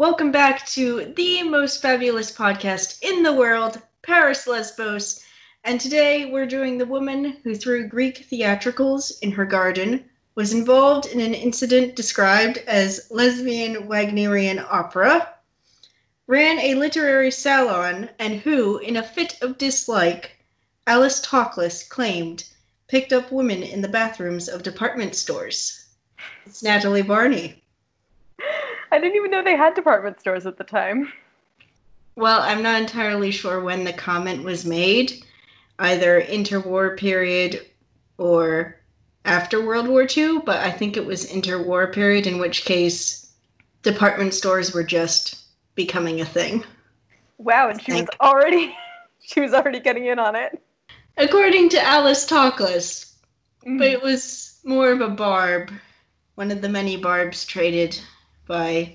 welcome back to the most fabulous podcast in the world, Paris Lesbos. And today we're doing the woman who threw Greek theatricals in her garden, was involved in an incident described as lesbian Wagnerian opera, ran a literary salon, and who, in a fit of dislike, Alice Talkless claimed picked up women in the bathrooms of department stores. It's Natalie Barney. I didn't even know they had department stores at the time. Well, I'm not entirely sure when the comment was made, either interwar period or after World War II, but I think it was interwar period, in which case department stores were just becoming a thing. Wow, and she was already getting in on it. According to Alice Talkless, but it was more of a barb, one of the many barbs traded by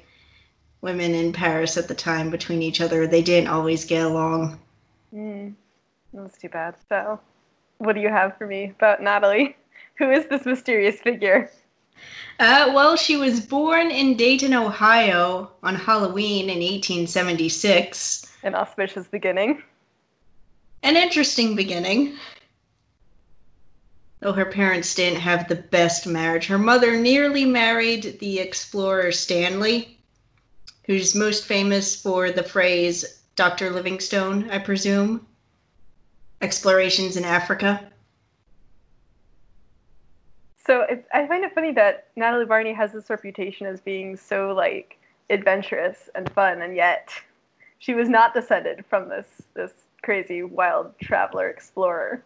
women in Paris at the time between each other. They didn't always get along. That's too bad. So, what do you have for me about Natalie? Who is this mysterious figure? Well, she was born in Dayton, Ohio on Halloween in 1876. An auspicious beginning. An interesting beginning. Though her parents didn't have the best marriage. Her mother nearly married the explorer Stanley, who's most famous for the phrase Dr. Livingstone, I presume. Explorations in Africa. So I find it funny that Natalie Barney has this reputation as being so, adventurous and fun, and yet she was not descended from this crazy, wild traveler explorer.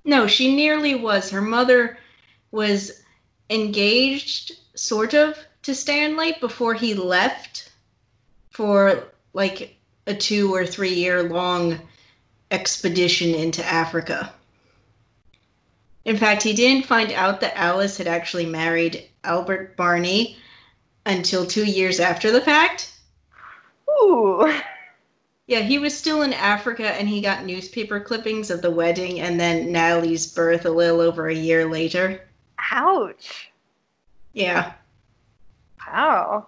No, she nearly was. Her mother was engaged, sort of, to Stanley before he left for a 2 or 3 year long expedition into Africa. In fact, he didn't find out that Alice had actually married Albert Barney until 2 years after the fact. Ooh. Yeah, he was still in Africa, and he got newspaper clippings of the wedding and then Natalie's birth a little over a year later. Ouch. Yeah. Wow.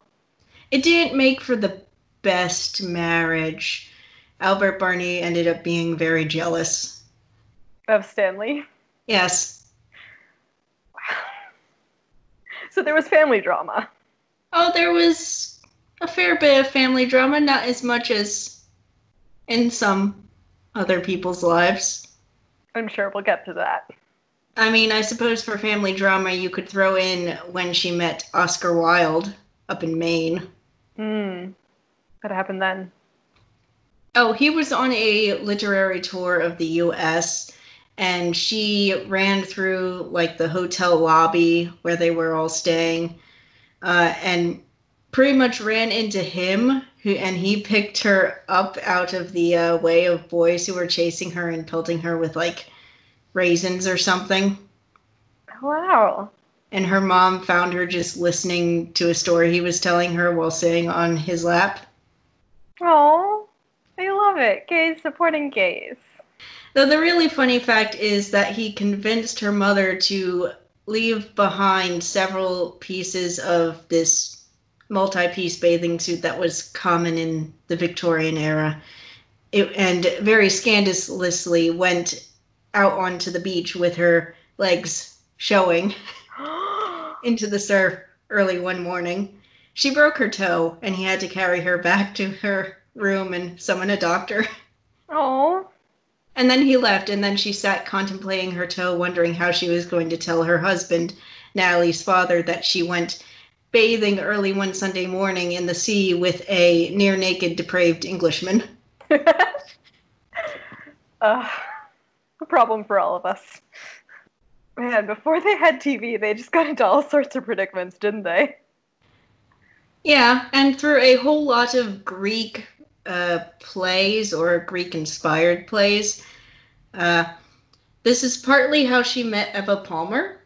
It didn't make for the best marriage. Albert Barney ended up being very jealous. Of Stanley? Yes. Wow. So there was family drama. Oh, there was a fair bit of family drama, not as much as in some other people's lives. I'm sure we'll get to that. I mean, I suppose for family drama, you could throw in when she met Oscar Wilde up in Maine. What happened then? Oh, he was on a literary tour of the U.S., and she ran through, the hotel lobby where they were all staying, and pretty much ran into him, and he picked her up out of the way of boys who were chasing her and pelting her with, raisins or something. Wow. And her mom found her just listening to a story he was telling her while sitting on his lap. Oh, I love it. Gays supporting gays. Though the really funny fact is that he convinced her mother to leave behind several pieces of this multi-piece bathing suit that was common in the Victorian era, and very scandalously went out onto the beach with her legs showing into the surf early one morning. She broke her toe, and he had to carry her back to her room and summon a doctor. Oh. And then he left, and then she sat contemplating her toe, wondering how she was going to tell her husband, Natalie's father, that she went bathing early one Sunday morning in the sea with a near-naked, depraved Englishman. A problem for all of us. Man, before they had TV, they just got into all sorts of predicaments, didn't they? Yeah, and through a whole lot of Greek plays or Greek-inspired plays. This is partly how she met Eva Palmer,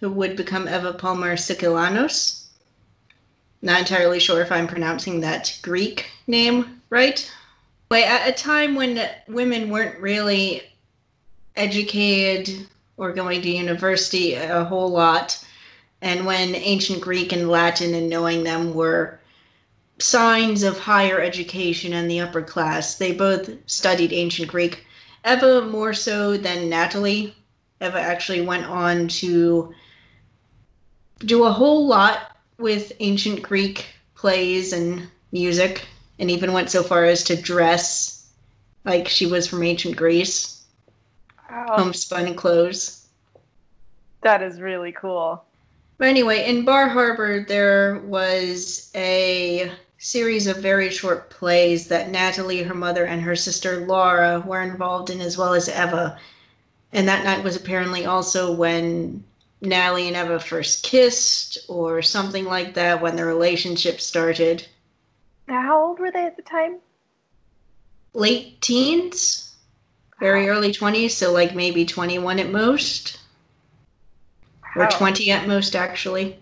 who would become Eva Palmer Sikilanos. Not entirely sure if I'm pronouncing that Greek name right. At a time when women weren't really educated or going to university a whole lot, and when ancient Greek and Latin and knowing them were signs of higher education and the upper class. They both studied ancient Greek. Eva more so than Natalie. Eva actually went on to do a whole lot with ancient Greek plays and music, and even went so far as to dress like she was from ancient Greece, Wow. homespun clothes. That is really cool. But anyway, in Bar Harbor, there was a series of very short plays that Natalie, her mother, and her sister Laura were involved in, as well as Eva. And that night was apparently also when Natalie and Eva first kissed, or something like that, when the relationship started. Now, how old were they at the time? Late teens, very Wow. early 20s, so like maybe 21 at most, or Wow. 20 at most, actually.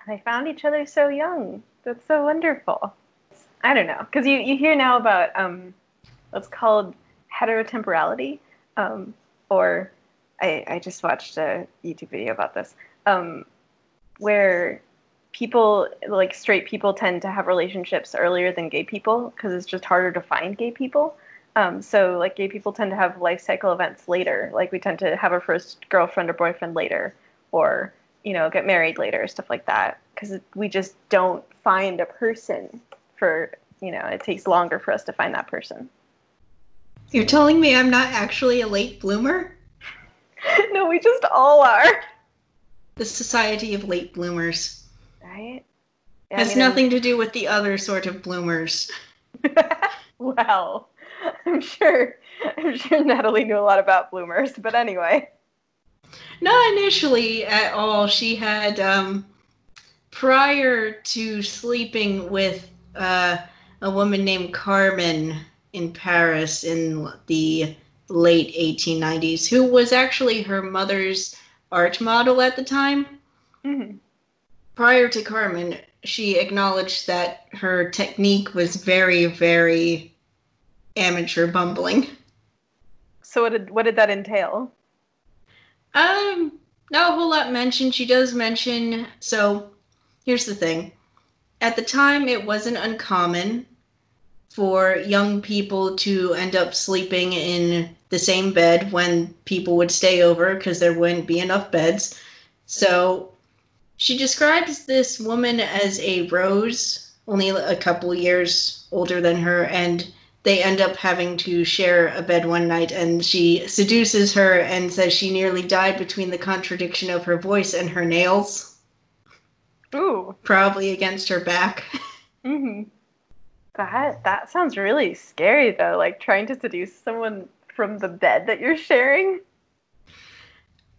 They found each other so young. That's so wonderful. I don't know, because you hear now about what's called heterotemporality, or I just watched a YouTube video about this, where people, like straight people, tend to have relationships earlier than gay people because it's just harder to find gay people. So like gay people tend to have life cycle events later. Like we tend to have our first girlfriend or boyfriend later, or get married later, stuff like that. Because we just don't find a person for it takes longer for us to find that person. You're telling me I'm not actually a late bloomer? No, we just all are. The Society of Late Bloomers Right? Yeah, I has mean, I'm nothing to do with the other sort of bloomers. well, I'm sure Natalie knew a lot about bloomers, but anyway. Not initially at all. She had, prior to sleeping with a woman named Carmen in Paris in the late 1890s, who was actually her mother's art model at the time. Mm-hmm. Prior to Carmen, she acknowledged that her technique was very, very amateur bumbling. So what did that entail? Not a whole lot mentioned. She does mention, so here's the thing. At the time, it wasn't uncommon for young people to end up sleeping in the same bed when people would stay over because there wouldn't be enough beds. So she describes this woman as a Rose, only a couple years older than her, and they end up having to share a bed one night, and she seduces her and says she nearly died between the contradiction of her voice and her nails, Ooh. probably against her back. Mm-hmm. That sounds really scary though, like trying to seduce someone from the bed that you're sharing.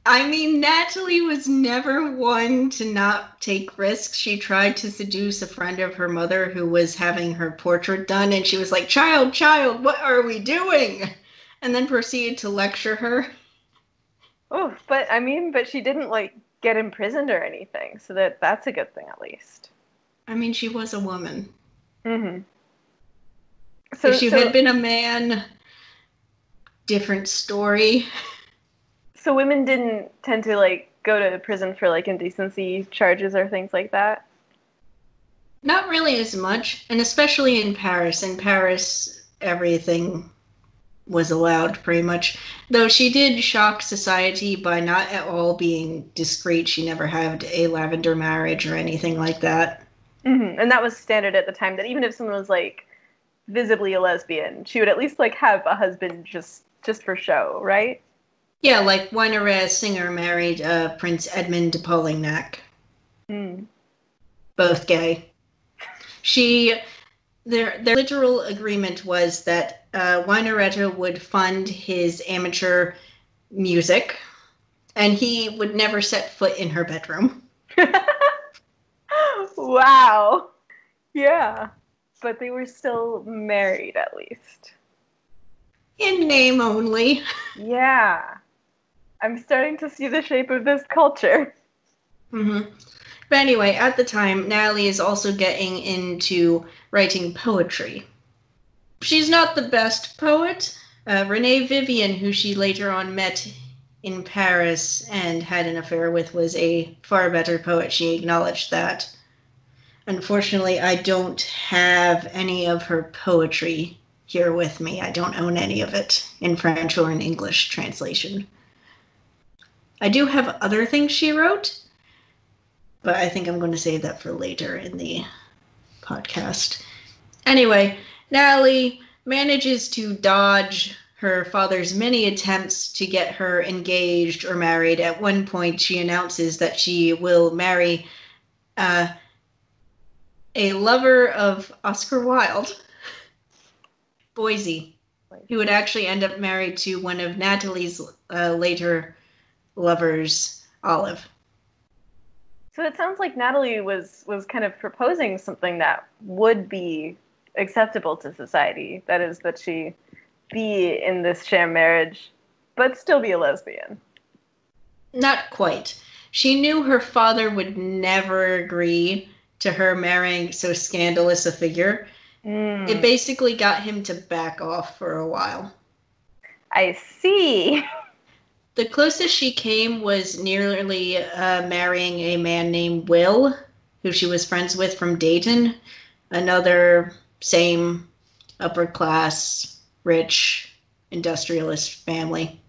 I mean, Natalie was never one to not take risks. She tried to seduce a friend of her mother who was having her portrait done, and she was like, "Child, child, what are we doing?" And then proceeded to lecture her. Oh, but she didn't like get imprisoned or anything, so that's a good thing at least. I mean, she was a woman. Mm-hmm. If So she had so been a man, different story. so women didn't tend to like go to prison for like indecency charges or things like that. Not really as much, and especially in Paris. In Paris, everything was allowed pretty much. Though she did shock society by not at all being discreet. She never had a lavender marriage or anything like that. Mm-hmm. And that was standard at the time. That even if someone was like visibly a lesbian, she would at least like have a husband just for show, right? Yeah, like Wyneret Singer married Prince Edmund de Polignac, Mm. both gay. She their literal agreement was that Wynaretta would fund his amateur music, and he would never set foot in her bedroom. Wow. Yeah. But they were still married at least. In name only. Yeah. I'm starting to see the shape of this culture. Mm-hmm. But anyway, at the time, Natalie is also getting into writing poetry. She's not the best poet. Renee Vivian, who she later on met in Paris and had an affair with, was a far better poet. She acknowledged that. Unfortunately, I don't have any of her poetry here with me. I don't own any of it in French or in English translation. I do have other things she wrote, but I think I'm going to save that for later in the podcast. Anyway, Natalie manages to dodge her father's many attempts to get her engaged or married. At one point, she announces that she will marry a lover of Oscar Wilde, Boise, who would actually end up married to one of Natalie's later lovers, Olive. So it sounds like Natalie was kind of proposing something that would be acceptable to society. That is, that she be in this sham marriage, but still be a lesbian. Not quite. She knew her father would never agree to her marrying so scandalous a figure. It basically got him to back off for a while. I see. The closest she came was nearly marrying a man named Will, who she was friends with from Dayton, another same upper class, rich, industrialist family.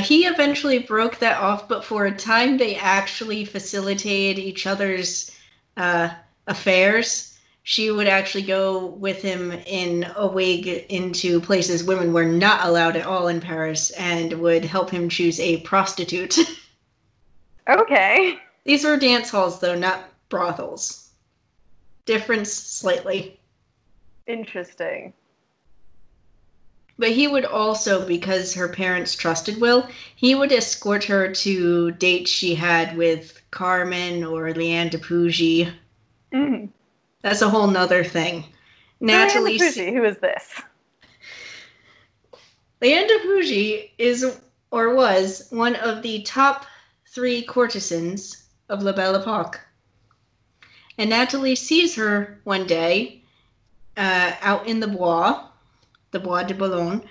He eventually broke that off, but for a time they actually facilitated each other's affairs. She would actually go with him in a wig into places women were not allowed at all in Paris and would help him choose a prostitute. Okay. These were dance halls, though, not brothels. Difference slightly. Interesting. But he would also, because her parents trusted Will, he would escort her to dates she had with Carmen or Leanne de Pougy. Mm. That's a whole nother thing. Natalie, who is this? Leanne de Pougy is, or was, one of the top 3 courtesans of La Belle Epoque. And Natalie sees her one day out in the Bois de Boulogne,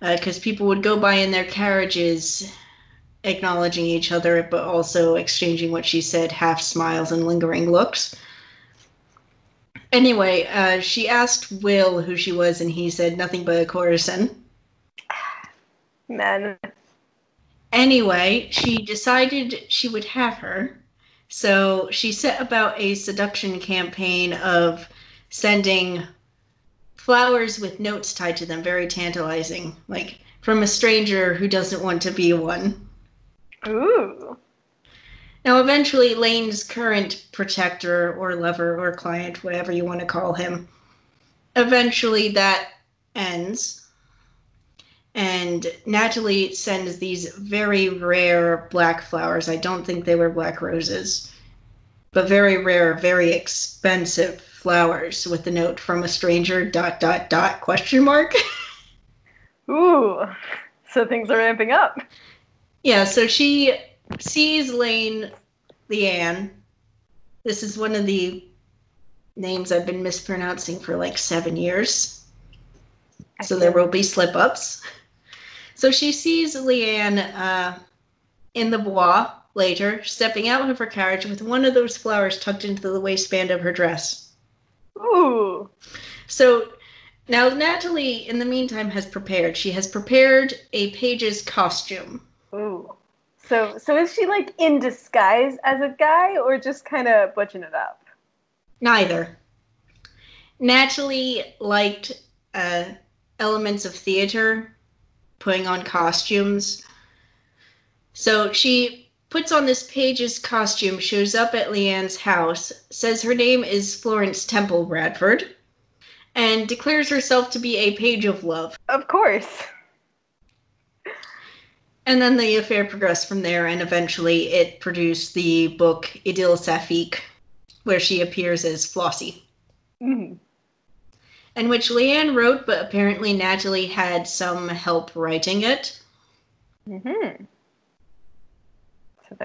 because people would go by in their carriages acknowledging each other, but also exchanging what she said, half smiles and lingering looks. Anyway, she asked Will who she was, and he said nothing but a courtesan. Men. Anyway, she decided she would have her. So she set about a seduction campaign of sending flowers with notes tied to them, very tantalizing, like from a stranger who doesn't want to be one. Ooh. Now, eventually, Lane's current protector or lover or client, whatever you want to call him, eventually that ends. And Natalie sends these very rare black flowers. I don't think they were black roses, but very rare, very expensive flowers with the note from a stranger, ... question mark. Ooh. So things are ramping up. Yeah, so she sees Leanne. This is one of the names I've been mispronouncing for like 7 years. So there will be slip-ups. So she sees Leanne in the Bois later, stepping out of her carriage with one of those flowers tucked into the waistband of her dress. Ooh. So now Natalie, in the meantime, has prepared. She has prepared a page's costume. Ooh. So is she like in disguise as a guy or just kind of butching it up? Neither. Natalie liked elements of theater, putting on costumes. So she puts on this page's costume, shows up at Leanne's house, says her name is Florence Temple Bradford, and declares herself to be a page of love. Of course. And then the affair progressed from there, and eventually it produced the book Idylle Saphique, where she appears as Flossie. Mm. And which Leanne wrote, but apparently Natalie had some help writing it. Mm-hmm. So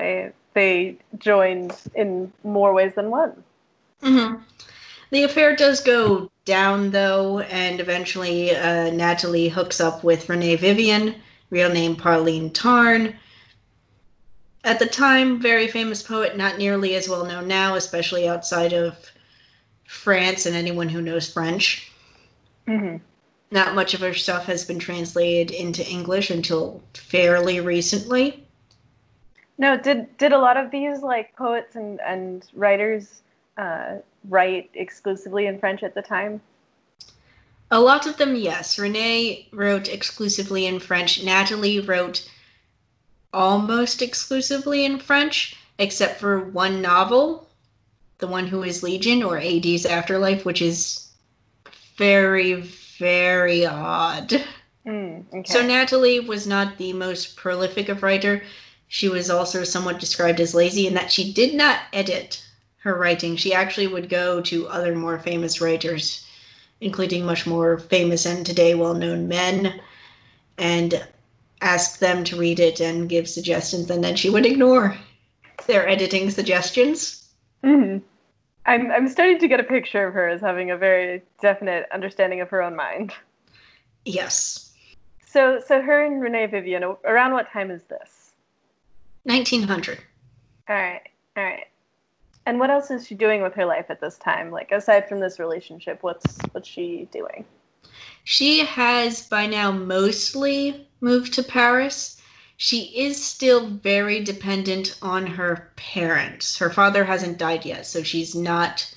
they joined in more ways than one. Mm-hmm. The affair does go down, though, and eventually Natalie hooks up with Renee Vivian, real name Pauline Tarn. At the time, very famous poet, not nearly as well known now, especially outside of France and anyone who knows French. Mm-hmm. Not much of her stuff has been translated into English until fairly recently. No, did a lot of these like poets and writers uh, write exclusively in French at the time? A lot of them, yes. Renee wrote exclusively in French. Natalie wrote almost exclusively in French, except for one novel, The One Who Is Legion, or AD's Afterlife, which is very, very odd. So Okay. Natalie was not the most prolific of writer. She was also somewhat described as lazy in that she did not edit her writing. She actually would go to other more famous writers, including much more famous and today well-known men, and ask them to read it and give suggestions, and then she would ignore their editing suggestions. Mm-hmm. I'm starting to get a picture of her as having a very definite understanding of her own mind. Yes. So her and Renee Vivian, around what time is this? 1900. All right, all right. And what else is she doing with her life at this time? Like aside from this relationship, what's she doing? She has by now mostly moved to Paris. She is still very dependent on her parents. Her father hasn't died yet, so she's not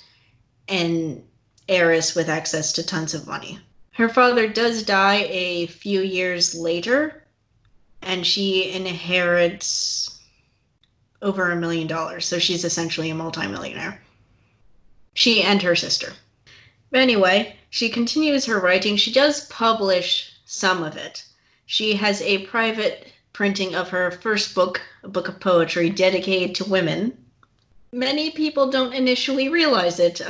an heiress with access to tons of money. Her father does die a few years later, and she inherits over $1 million. So she's essentially a multimillionaire. She and her sister. But anyway, she continues her writing. She does publish some of it. She has a private printing of her first book, a book of poetry dedicated to women. Many people don't initially realize it.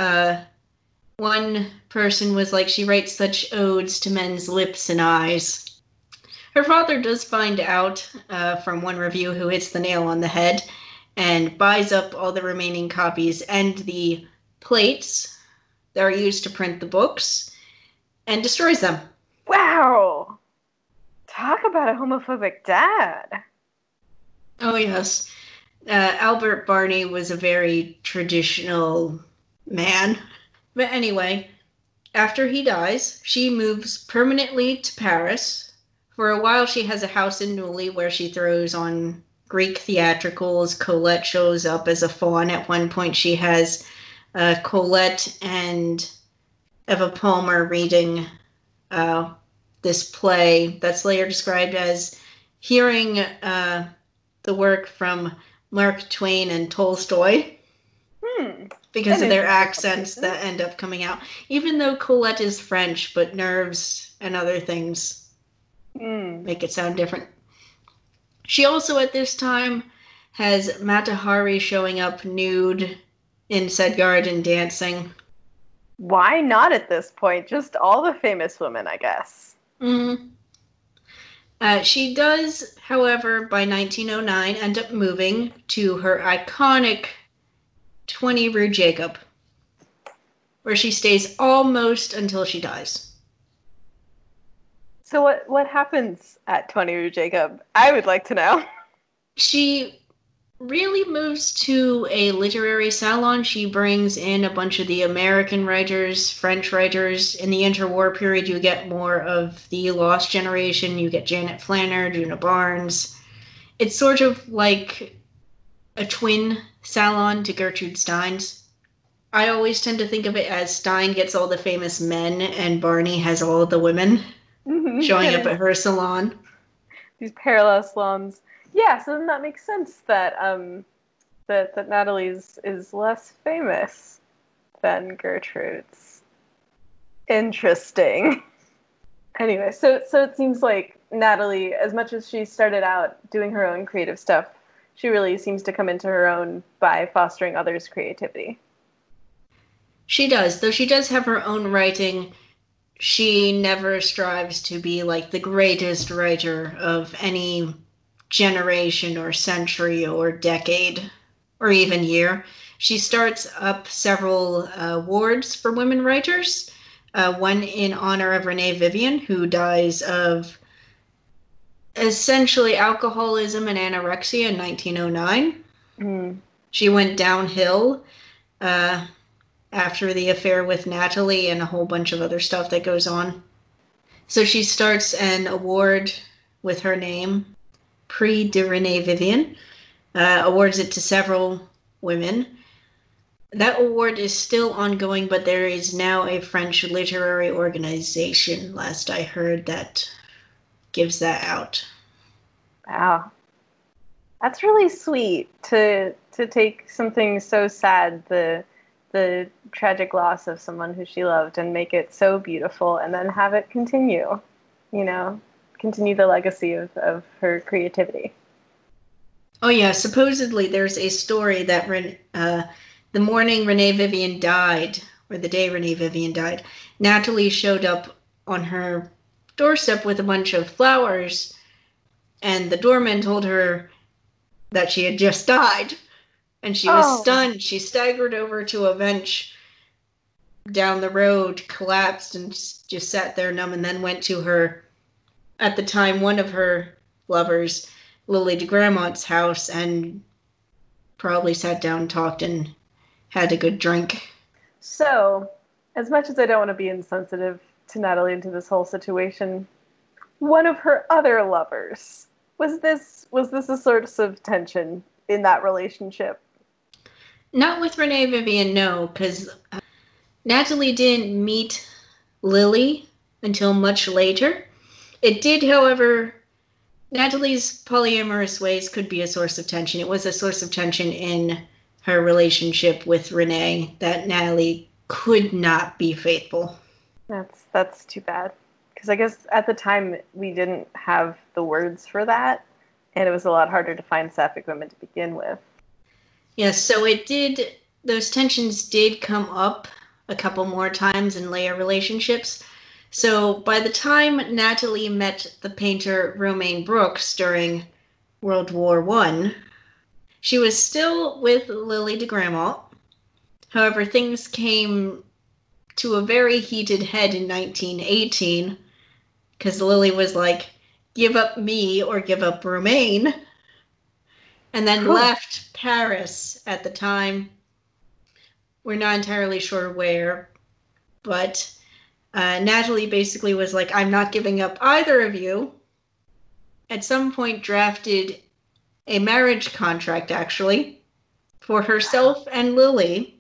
One person was like, she writes such odes to men's lips and eyes. Her father does find out from one review who hits the nail on the head and buys up all the remaining copies and the plates that are used to print the books and destroys them. Wow! Talk about a homophobic dad. Oh, yes. Albert Barney was a very traditional man. But anyway, after he dies, she moves permanently to Paris. For a while, she has a house in Neuilly where she throws on Greek theatricals. Colette shows up as a faun. At one point, she has Colette and Eva Palmer reading this play that's later described as hearing the work from Mark Twain and Tolstoy because An of their interesting accents combination. that end up coming out. Even though Colette is French, but nerves and other things make it sound different. She also at this time has Mata Hari showing up nude in said garden dancing. Why not at this point? Just all the famous women, I guess. Mm. She does, however, by 1909 end up moving to her iconic 20 Rue Jacob, where she stays almost until she dies. So what happens at 20 Rue Jacob? I would like to know. She really moves to a literary salon. She brings in a bunch of the American writers, French writers. In the interwar period, you get more of the Lost Generation. You get Janet Flanner, Juna Barnes. It's sort of like a twin salon to Gertrude Stein's. I always tend to think of it as Stein gets all the famous men and Barney has all of the women showing up Getting at her salon. these parallel slums. Yeah, so then that makes sense that that Natalie's is less famous than Gertrude's. Interesting. Anyway, so it seems like Natalie, as much as she started out doing her own creative stuff, she really seems to come into her own by fostering others' creativity. She does, though she does have her own writing. She never strives to be like the greatest writer of any generation or century or decade or even year. She starts up several awards for women writers, one in honor of Renee Vivian, who dies of essentially alcoholism and anorexia in 1909. Mm. She went downhill. after the affair with Natalie and a whole bunch of other stuff that goes on. So she starts an award with her name, Prix de Renée Vivian, awards it to several women. That award is still ongoing, but there is now a French literary organization, last I heard, that gives that out. Wow. That's really sweet to take something so sad, the tragic loss of someone who she loved, and make it so beautiful, and then have it continue, continue the legacy of her creativity. Oh yeah, supposedly there's a story that the morning Renee Vivian died, or the day Renee Vivian died, Natalie showed up on her doorstep with a bunch of flowers, and the doorman told her that she had just died. And she was stunned. She staggered over to a bench down the road, collapsed, and just sat there numb, and then went to her, at the time, one of her lovers, Lily de Gramont's house, and probably sat down, talked, and had a good drink. So, as much as I don't want to be insensitive to Natalie into this whole situation, one of her other lovers, was this a source of tension in that relationship? Not with Renee Vivian, no, because Natalie didn't meet Lily until much later. It did, however, Natalie's polyamorous ways could be a source of tension. It was a source of tension in her relationship with Renee, that Natalie could not be faithful. That's too bad. Because I guess at the time we didn't have the words for that, and it was a lot harder to find sapphic women to begin with. Yes, so those tensions did come up a couple more times in later relationships. So by the time Natalie met the painter Romain Brooks during World War I, she was still with Lily de Gramont. However, things came to a very heated head in 1918, because Lily was like, give up me or give up Romain, and then left Paris at the time. We're not entirely sure where, but Natalie basically was like, I'm not giving up either of you. At some point drafted a marriage contract, actually, for herself and Lily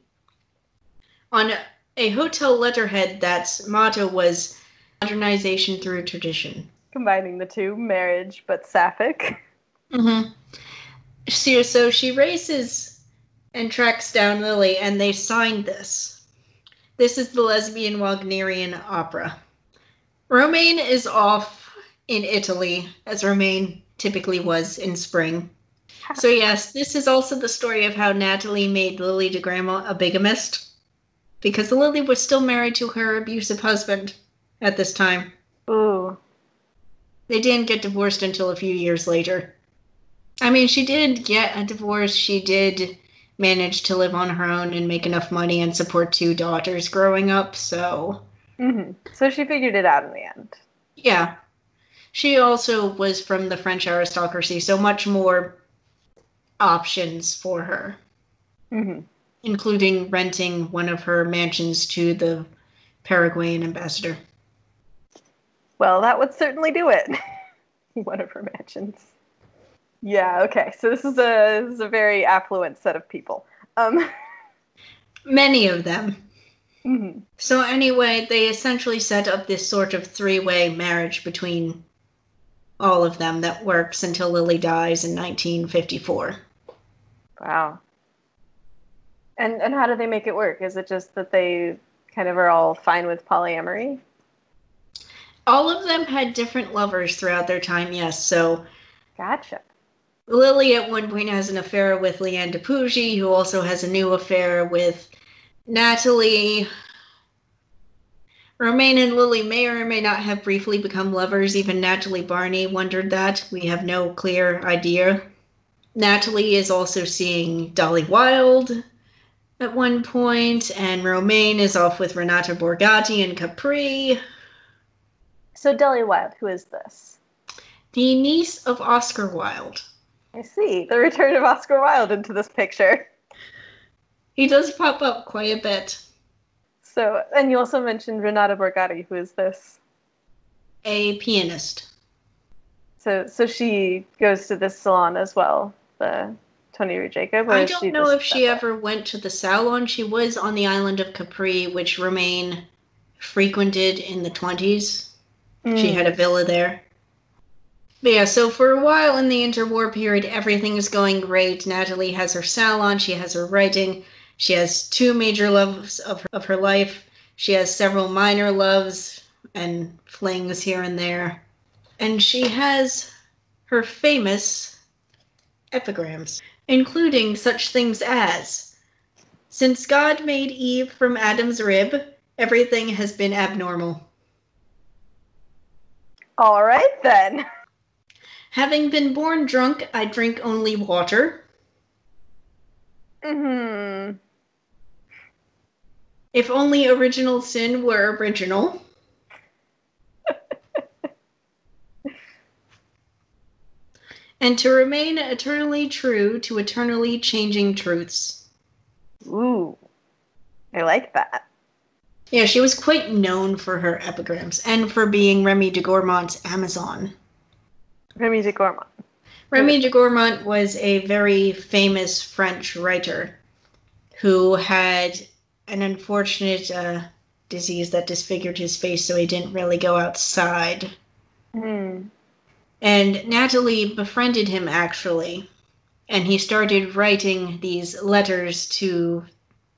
on a hotel letterhead that's motto was modernization through tradition. Combining the two, marriage but sapphic. Mm-hmm. So she races and tracks down Lily, and they signed this. This is the Lesbian Wagnerian opera. Romain is off in Italy, as Romain typically was in spring. So yes, this is also the story of how Natalie made Lily de Gramont a bigamist, because Lily was still married to her abusive husband at this time. Ooh. They didn't get divorced until a few years later. I mean, she did get a divorce. She did manage to live on her own and make enough money and support two daughters growing up, so... Mm-hmm. So she figured it out in the end. Yeah. She also was from the French aristocracy, so much more options for her. Mm-hmm. Including renting one of her mansions to the Paraguayan ambassador. Well, that would certainly do it. One of her mansions. Yeah, okay. So this is a very affluent set of people. Many of them. Mm-hmm. So anyway, they essentially set up this sort of three-way marriage between all of them that works until Lily dies in 1954. Wow. And how do they make it work? Is it just that they kind of are all fine with polyamory? All of them had different lovers throughout their time, yes. So Gotcha. Lily at one point has an affair with Leanne de Pougy, who also has a new affair with Natalie. Romain and Lily may or may not have briefly become lovers. Even Natalie Barney wondered that. We have no clear idea. Natalie is also seeing Dolly Wilde at one point, and Romain is off with Renata Borgatti and Capri. So Dolly Wilde, who is this? The niece of Oscar Wilde. I see. The return of Oscar Wilde into this picture. He does pop up quite a bit. So, and you also mentioned Renata Borgatti. Who is this? A pianist. So she goes to this salon as well, the Tony Ray Jacob, or I is she don't know just if she ever went to the salon. She was on the island of Capri, which Romaine frequented in the 20s. She had a villa there. But yeah, so for a while in the interwar period, everything is going great. Natalie has her salon, she has her writing, she has two major loves of her life, she has several minor loves and flings here and there. And she has her famous epigrams, including such things as, "Since God made Eve from Adam's rib, everything has been abnormal. All right then. Having been born drunk, I drink only water. Mm-hmm. If only original sin were original. And to remain eternally true to eternally changing truths." Ooh, I like that. Yeah, she was quite known for her epigrams and for being Remy de Gourmont's Amazon. Remy de Gourmont. Remy de Gourmont was a very famous French writer who had an unfortunate disease that disfigured his face, so he didn't really go outside. Hmm. And Natalie befriended him, actually, and he started writing these letters to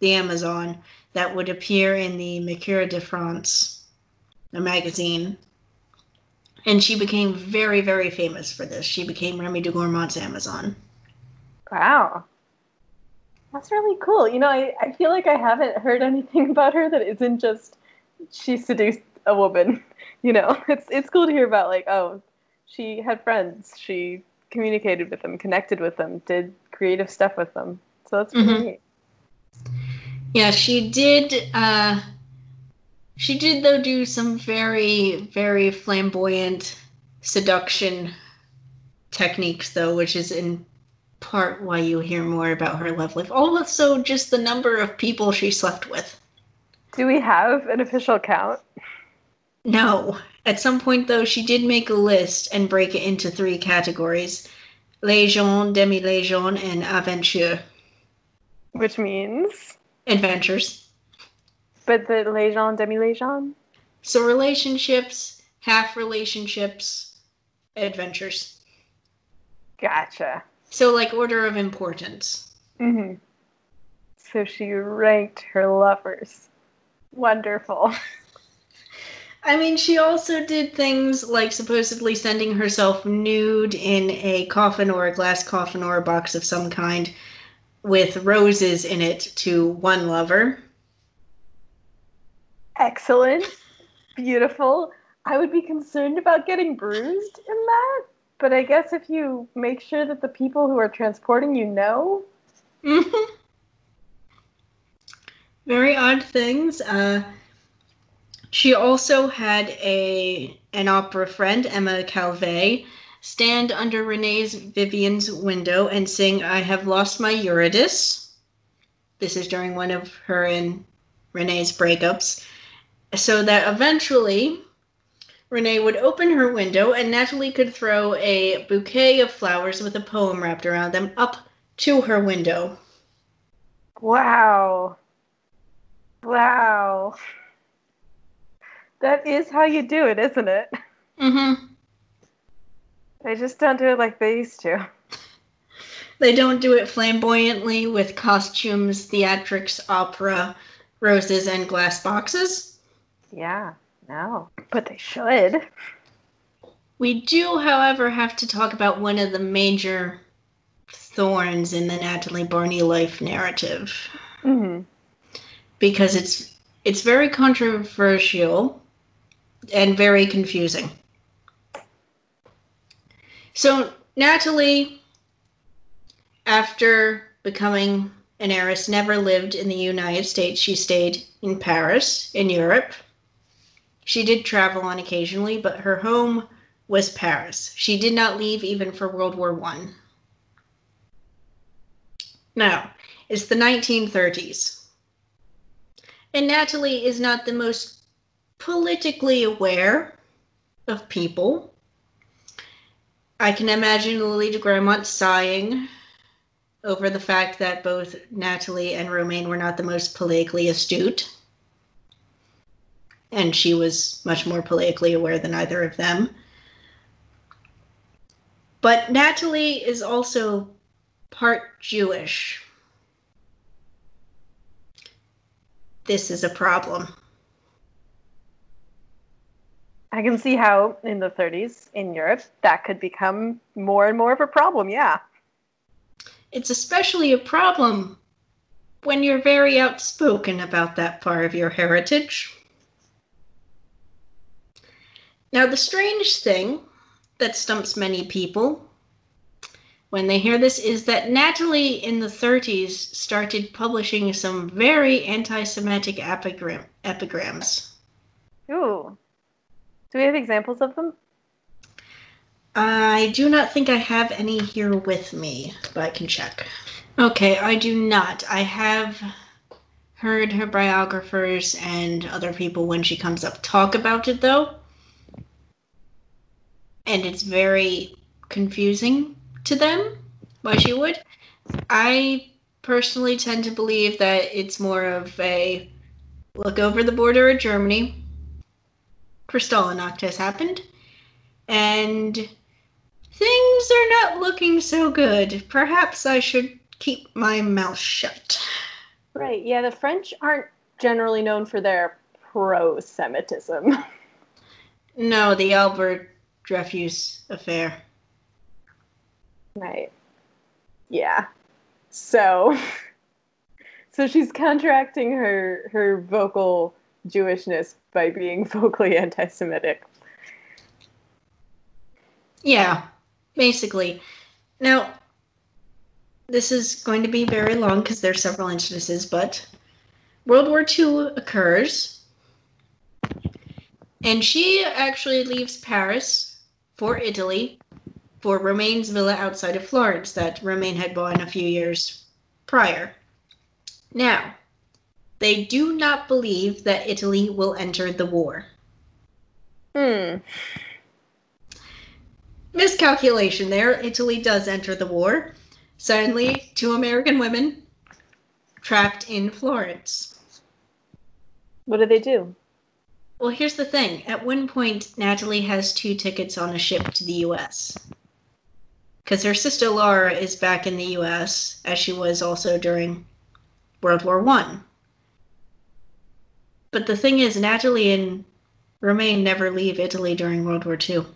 the Amazon that would appear in the Mercure de France, a magazine. And she became very, very famous for this. She became Remy de Gourmont's Amazon. Wow. That's really cool. I feel like I haven't heard anything about her that isn't just she seduced a woman. It's cool to hear about, like, oh, she had friends, she communicated with them, connected with them, did creative stuff with them. So that's pretty neat. Yeah, she did. She did, though, do some very, very flamboyant seduction techniques, though, which is in part why you hear more about her love life. Also, just the number of people she slept with. Do we have an official count? No. At some point, though, she did make a list and break it into 3 categories: Légion, Demi-Légion, and Aventure. Which means? Adventures. But the Légion, Demi-Légion? So relationships, half relationships, adventures. Gotcha. So like order of importance. Mm-hmm. So she ranked her lovers. Wonderful. I mean, she also did things like supposedly sending herself nude in a coffin or a glass coffin or a box of some kind with roses in it to one lover. Excellent. Beautiful. I would be concerned about getting bruised in that, but I guess if you make sure that the people who are transporting you know. Mm-hmm. Very odd things. She also had an opera friend, Emma Calvé, stand under Renee's Vivian's window and sing "I Have Lost My Eurydice." This is during one of her and Renee's breakups. So that eventually Renee would open her window and Natalie could throw a bouquet of flowers with a poem wrapped around them up to her window. Wow. Wow. That is how you do it, isn't it? Mm-hmm. They just don't do it like they used to. They don't do it flamboyantly with costumes, theatrics, opera, roses, and glass boxes. Yeah, no. But they should. We do, however, have to talk about one of the major thorns in the Natalie Barney life narrative. Mm-hmm. Because it's very controversial and very confusing. So Natalie, after becoming an heiress, never lived in the United States. She stayed in Paris, in Europe. She did travel on occasionally, but her home was Paris. She did not leave even for World War I. Now, it's the 1930s. And Natalie is not the most politically aware of people. I can imagine Lily de Gramont sighing over the fact that both Natalie and Romaine were not the most politically astute. And she was much more politically aware than either of them. But Natalie is also part Jewish. This is a problem. I can see how in the 30s in Europe that could become more and more of a problem, yeah. It's especially a problem when you're very outspoken about that part of your heritage. Now, the strange thing that stumps many people when they hear this is that Natalie in the 30s started publishing some very anti-Semitic epigrams. Ooh. Do we have examples of them? I do not think I have any here with me, but I can check. Okay, I do not. I have heard her biographers and other people when she comes up talk about it, though. And it's very confusing to them why she would. I personally tend to believe that it's more of a look over the border of Germany. Kristallnacht has happened, and things are not looking so good. Perhaps I should keep my mouth shut. Right, yeah, the French aren't generally known for their pro-Semitism. No, the Albert Dreyfus affair. Right. Yeah. So she's counteracting her vocal Jewishness by being vocally anti-Semitic. Yeah, basically. Now, this is going to be very long because there's several instances, but World War II occurs, and she actually leaves Paris for Italy for Romaine's villa outside of Florence that Romaine had bought a few years prior. Now, they do not believe that Italy will enter the war. Miscalculation there. Italy does enter the war. Suddenly, 2 American women trapped in Florence. What do they do? Well, here's the thing. At one point, Natalie has 2 tickets on a ship to the U.S. because her sister Laura is back in the U.S., as she was also during World War I. But the thing is, Natalie and Romaine never leave Italy during World War II.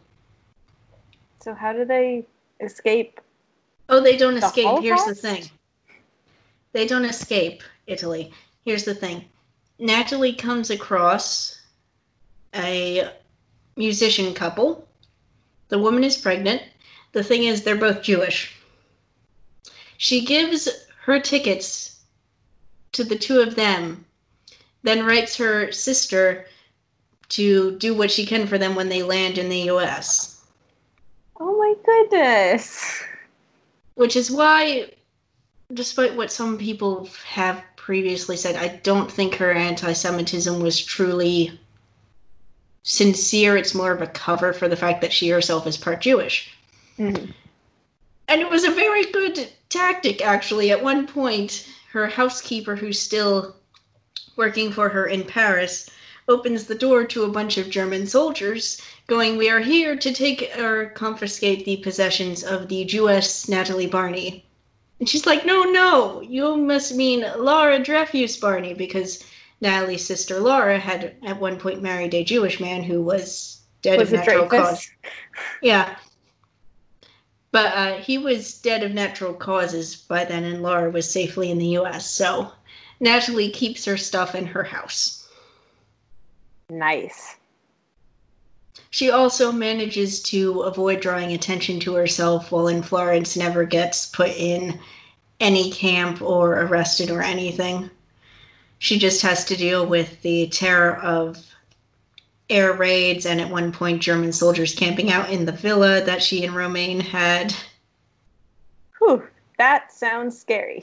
So how do they escape? Oh, they don't The escape. Holocaust? Here's the thing. They don't escape Italy. Here's the thing. Natalie comes across a musician couple. The woman is pregnant. The thing is, they're both Jewish. She gives her tickets to the 2 of them, then writes her sister to do what she can for them when they land in the U.S. Oh my goodness. Which is why, despite what some people have previously said, I don't think her anti-Semitism was truly sincere. It's more of a cover for the fact that she herself is part Jewish. Mm-hmm. And it was a very good tactic, actually. At one point, her housekeeper, who's still working for her in Paris, opens the door to a bunch of German soldiers, going, "We are here to take or confiscate the possessions of the Jewess Natalie Barney." And she's like, no, you must mean Laura Dreyfus Barney, because Natalie's sister Laura had at one point married a Jewish man who was dead of natural causes. Yeah. But he was dead of natural causes by then, and Laura was safely in the U.S., so Natalie keeps her stuff in her house. Nice. She also manages to avoid drawing attention to herself while in Florence, never gets put in any camp or arrested or anything. She just has to deal with the terror of air raids and at one point German soldiers camping out in the villa that she and Romaine had. Whew, that sounds scary.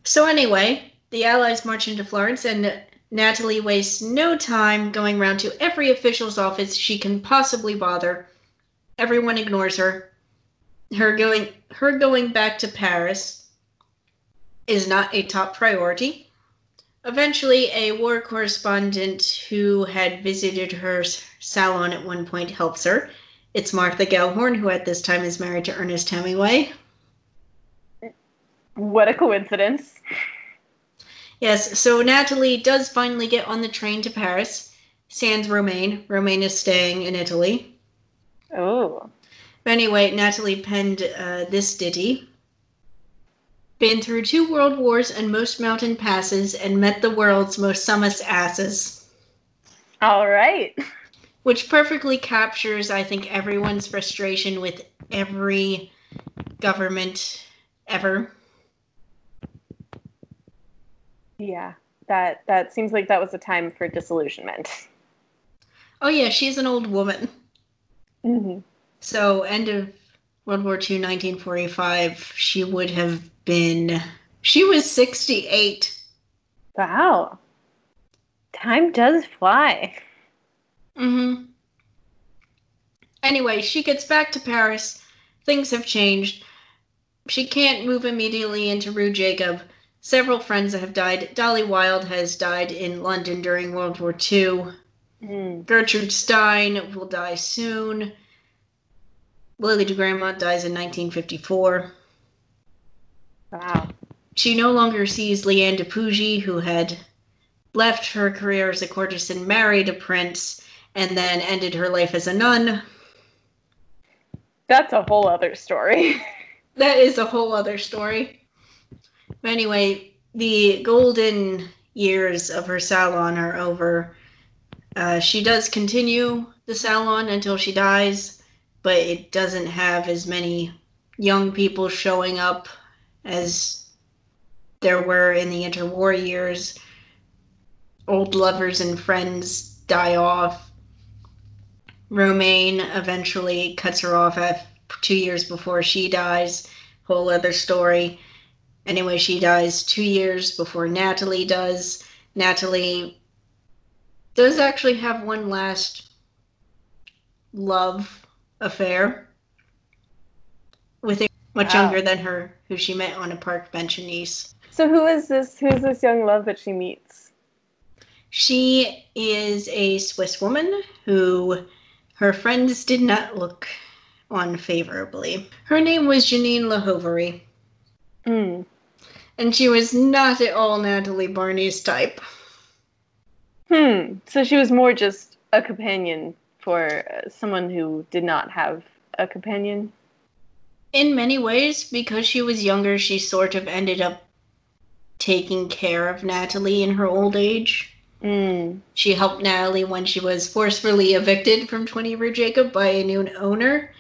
So anyway, the Allies march into Florence and Natalie wastes no time going round to every official's office she can possibly bother. Everyone ignores her. Her going back to Paris is not a top priority. Eventually, a war correspondent who had visited her salon at one point helps her. It's Martha Gellhorn, who at this time is married to Ernest Hemingway. What a coincidence. Yes, so Natalie does finally get on the train to Paris, sans Romaine. Romaine is staying in Italy. Oh. But anyway, Natalie penned this ditty. Been through 2 world wars and most mountain passes and met the world's most summus asses. All right. Which perfectly captures, I think, everyone's frustration with every government ever. Yeah, that seems like that was a time for disillusionment. Oh yeah, she's an old woman. Mm-hmm. So end of World War II, 1945, she would have been... She was 68. Wow. Time does fly. Mm-hmm. Anyway, she gets back to Paris. Things have changed. She can't move immediately into Rue Jacob. Several friends have died. Dolly Wilde has died in London during World War II. Gertrude Stein will die soon. Lily de Gramont dies in 1954. Wow. She no longer sees Leanne de Pougy, who had left her career as a courtesan, married a prince, and then ended her life as a nun. That's a whole other story. That is a whole other story. But anyway, the golden years of her salon are over. She does continue the salon until she dies, but it doesn't have as many young people showing up as there were in the interwar years. Old lovers and friends die off. Romaine eventually cuts her off at 2 years before she dies. Whole other story. Anyway, she dies 2 years before Natalie does. Natalie does actually have one last love affair with a much younger than her, who she met on a park bench in Nice. So who is this young love that she meets? She is a Swiss woman who her friends did not look on favorably. Her name was Janine Lahovery. And she was not at all Natalie Barney's type. So she was more just a companion for someone who did not have a companion? In many ways, because she was younger, she sort of ended up taking care of Natalie in her old age. She helped Natalie when she was forcefully evicted from 20 Rue Jacob by a new owner.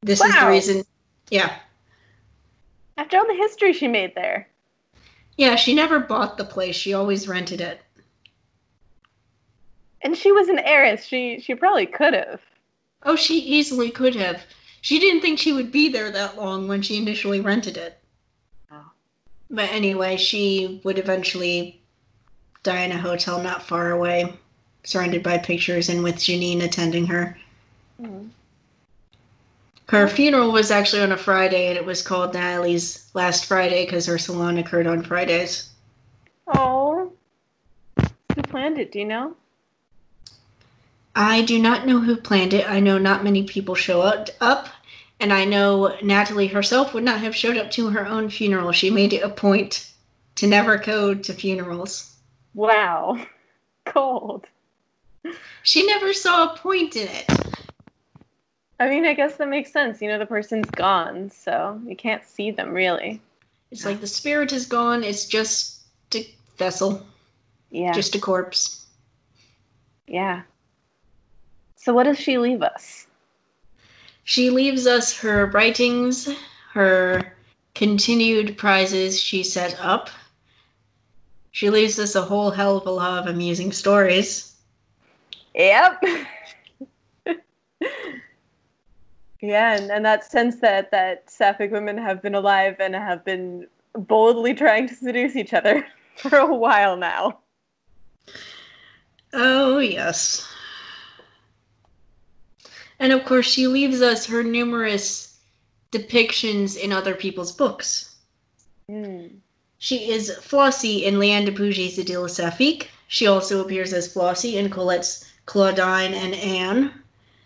This is the reason. Yeah. After all the history she made there. Yeah, she never bought the place. She always rented it. And she was an heiress. She probably could have. Oh, she easily could have. She didn't think she would be there that long when she initially rented it. Oh. But anyway, she would eventually die in a hotel not far away, surrounded by pictures and with Janine attending her. Her funeral was actually on a Friday, and it was called Natalie's Last Friday because her salon occurred on Fridays. Oh. Who planned it, do you know? I do not know who planned it. I know not many people show up, and I know Natalie herself would not have showed up to her own funeral. She made it a point to never go to funerals. Wow. Cold. She never saw a point in it. I mean, I guess that makes sense. You know, the person's gone, so you can't see them, really. It's like the spirit is gone. It's just a vessel. Yeah. Just a corpse. Yeah. So what does she leave us? She leaves us her writings, her continued prizes she set up. She leaves us a whole hell of a lot of amusing stories. Yep. Yeah, and that sense that sapphic women have been alive and have been boldly trying to seduce each other for a while now. Oh, yes. And of course, she leaves us her numerous depictions in other people's books. Mm. She is Flossie in Leanne de Pouget's Idylle Saphique. She also appears as Flossie in Colette's Claudine and Anne.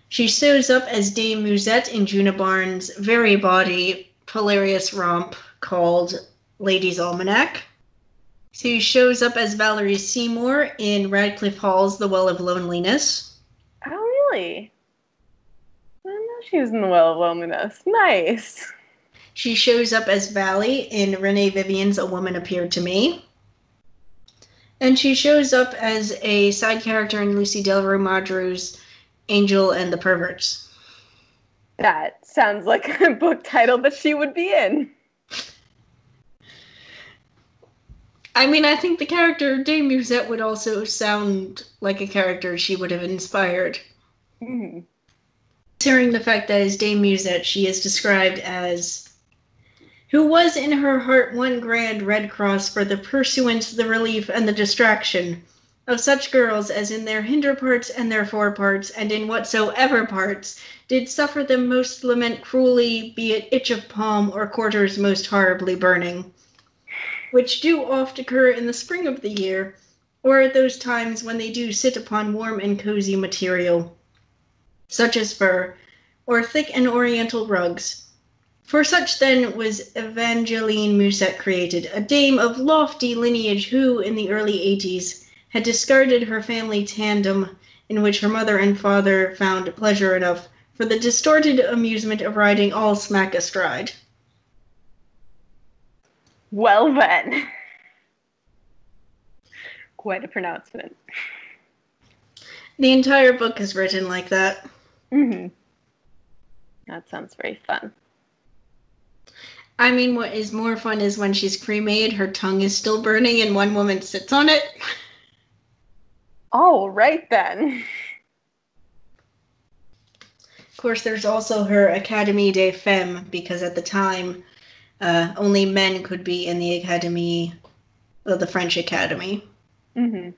She shows up as Dame Musette in Juna Barnes' very bawdy, hilarious romp called Lady's Almanac. She shows up as Valerie Seymour in Radcliffe Hall's The Well of Loneliness. Oh, really? I didn't know she was in the Well of Loneliness. Nice. She shows up as Valley in Renee Vivian's A Woman Appeared to Me. And she shows up as a side character in Lucy Delrue Madru's Angel and the Perverts. That sounds like a book title that she would be in. I mean, I think the character Dame Musette would also sound like a character she would have inspired. Mm. Considering the fact that as Dame Musette, she is described as who was in her heart one grand Red Cross for the pursuance, the relief, and the distraction of such girls as in their hinder parts and their foreparts, and in whatsoever parts, did suffer them most lament cruelly, be it itch of palm or quarters most horribly burning, which do oft occur in the spring of the year, or at those times when they do sit upon warm and cozy material, such as fur, or thick and oriental rugs. For such then was Evangeline Musette created, a dame of lofty lineage who, in the early 80s, had discarded her family tandem in which her mother and father found pleasure enough for the distorted amusement of riding all smack astride. Well then. Quite a pronouncement. The entire book is written like that. Mm-hmm. That sounds very fun. I mean, what is more fun is when she's cremated, her tongue is still burning and one woman sits on it. All right then. Of course, there's also her Académie des Femmes, because at the time, only men could be in the Academy, well, the French Academy. Mm-hmm.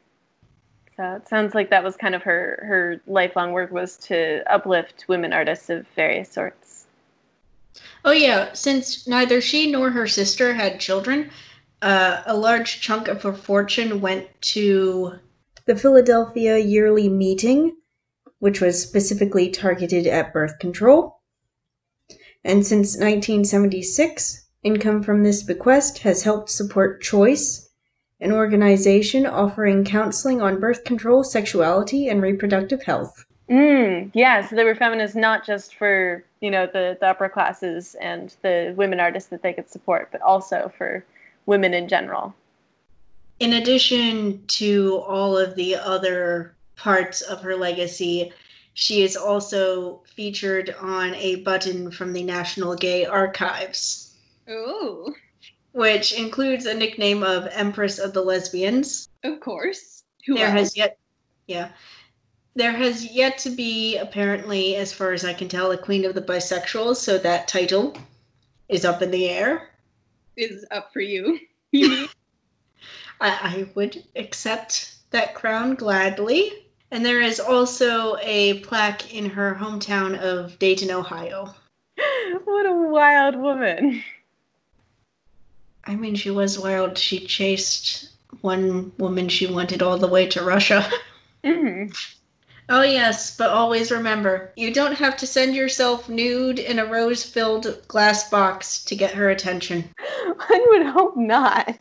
So it sounds like that was kind of her lifelong work, was to uplift women artists of various sorts. Oh yeah, since neither she nor her sister had children, a large chunk of her fortune went to the Philadelphia Yearly Meeting, which was specifically targeted at birth control. And since 1976, income from this bequest has helped support Choice, an organization offering counseling on birth control, sexuality, and reproductive health. Yeah, so they were feminists not just for, the upper classes and the women artists that they could support, but also for women in general. In addition to all of the other parts of her legacy, she is also featured on a button from the National Gay Archives. Oh. Which includes a nickname of Empress of the Lesbians. Of course. Who there else? There has yet to be, apparently, as far as I can tell, a Queen of the Bisexuals, so that title is up in the air. Is up for you. You mean? I would accept that crown gladly. And there is also a plaque in her hometown of Dayton, Ohio. What a wild woman. I mean, she was wild. She chased one woman she wanted all the way to Russia. Mm-hmm. Oh, yes, but always remember, you don't have to send yourself nude in a rose-filled glass box to get her attention. One would hope not.